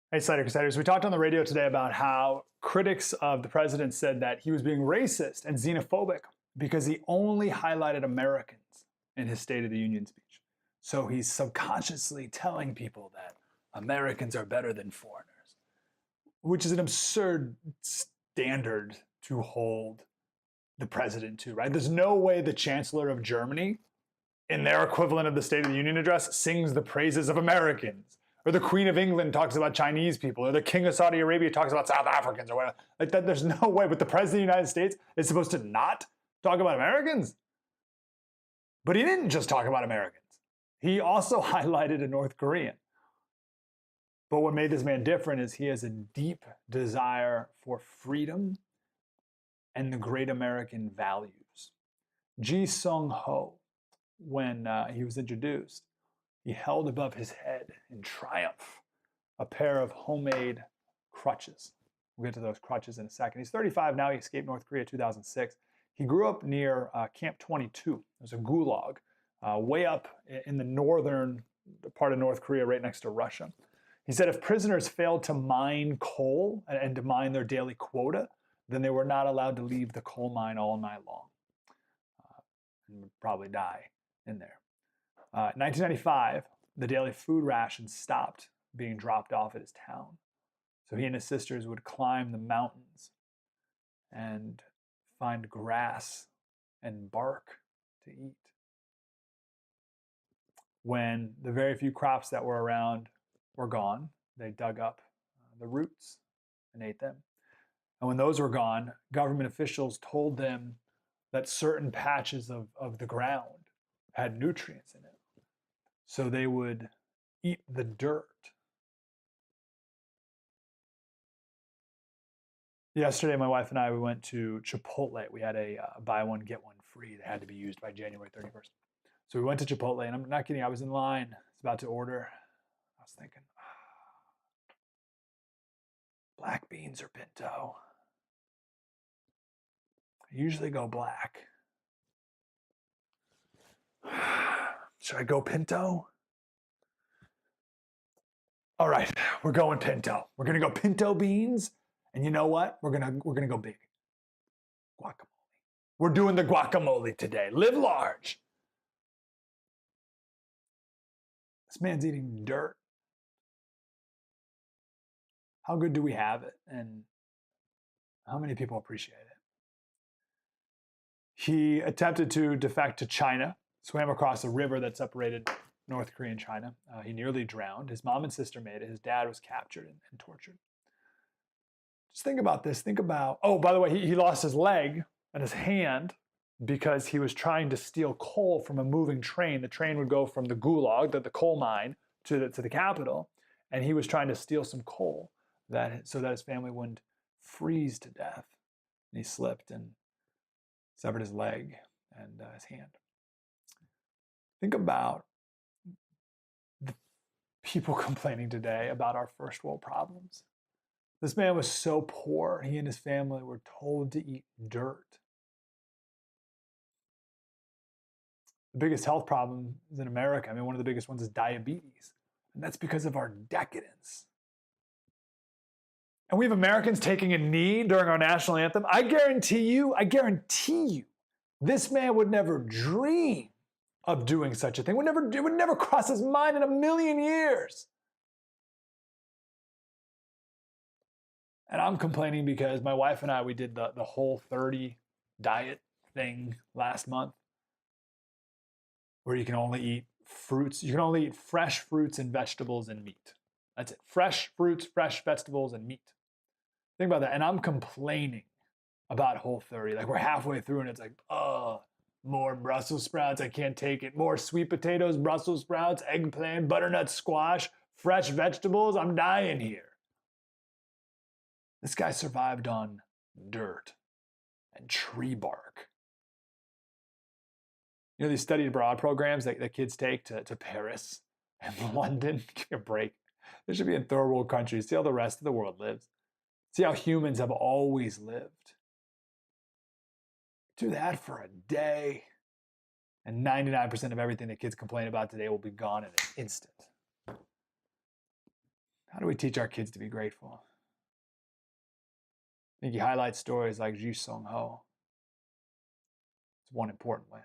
Hey, Slider Crusaders. We talked on the radio today about how critics of the president said that he was being racist and xenophobic because he only highlighted Americans in his State of the Union speech. So he's subconsciously telling people that Americans are better than foreigners, which is an absurd standard to hold the president to, right? There's no way the Chancellor of Germany, in their equivalent of the State of the Union address, sings the praises of Americans. Or the Queen of England talks about Chinese people, or the King of Saudi Arabia talks about South Africans, or whatever. Like that, there's no way. But the President of the United States is supposed to not talk about Americans. But he didn't just talk about Americans. He also highlighted a North Korean. But what made this man different is he has a deep desire for freedom and the great American values. Seong-ho, when he was introduced, he held above his head in triumph a pair of homemade crutches. We'll get to those crutches in a second. He's 35 now. He escaped North Korea in 2006. He grew up near Camp 22. There's a gulag way up in the northern part of North Korea, right next to Russia. He said if prisoners failed to mine coal and to mine their daily quota, then they were not allowed to leave the coal mine all night long and would probably die in there. 1995, the daily food ration stopped being dropped off at his town. So he and his sisters would climb the mountains and find grass and bark to eat. When the very few crops that were around were gone, they dug up the roots and ate them. And when those were gone, government officials told them that certain patches of the ground had nutrients in it. So they would eat the dirt. Yesterday, my wife and I, we went to Chipotle. We had a buy one, get one free that had to be used by January 31st. So we went to Chipotle, and I'm not kidding, I was in line. I was about to order. I was thinking, black beans or pinto? I usually go black. Should I go pinto? All right, we're going pinto. We're gonna go pinto beans, and you know what? We're gonna go big. Guacamole. We're doing the guacamole today. Live large. This man's eating dirt. How good do we have it? And how many people appreciate it? He attempted to defect to China, swam across a river that separated North Korea and China. He nearly drowned. His mom and sister made it. His dad was captured and tortured. Just think about this. Think about, oh, by the way, he lost his leg and his hand because he was trying to steal coal from a moving train. The train would go from the gulag, the coal mine, to the capital, and he was trying to steal some coal so that his family wouldn't freeze to death. And he slipped and severed his leg and his hand. Think about the people complaining today about our first world problems. This man was so poor, he and his family were told to eat dirt. The biggest health problems in America, one of the biggest ones is diabetes. And that's because of our decadence. And we have Americans taking a knee during our national anthem. I guarantee you, this man would never dream of doing such a thing. It would never cross his mind in a million years. And I'm complaining because my wife and I, we did the Whole30 diet thing last month, where you can only eat fruits. You can only eat fresh fruits and vegetables and meat. That's it. Fresh fruits, fresh vegetables, and meat. Think about that. And I'm complaining about Whole30. Like, we're halfway through and it's like, more Brussels sprouts. I can't take it. More sweet potatoes, Brussels sprouts, eggplant, butternut squash, fresh vegetables. I'm dying here. This guy survived on dirt and tree bark. You know, these study abroad programs that kids take to Paris and London? Give me a break. They should be in third world countries. See how the rest of the world lives. See how humans have always lived. Do that for a day, and 99% of everything that kids complain about today will be gone in an instant. How do we teach our kids to be grateful? I think he highlights stories like Seong-ho. It's one important way.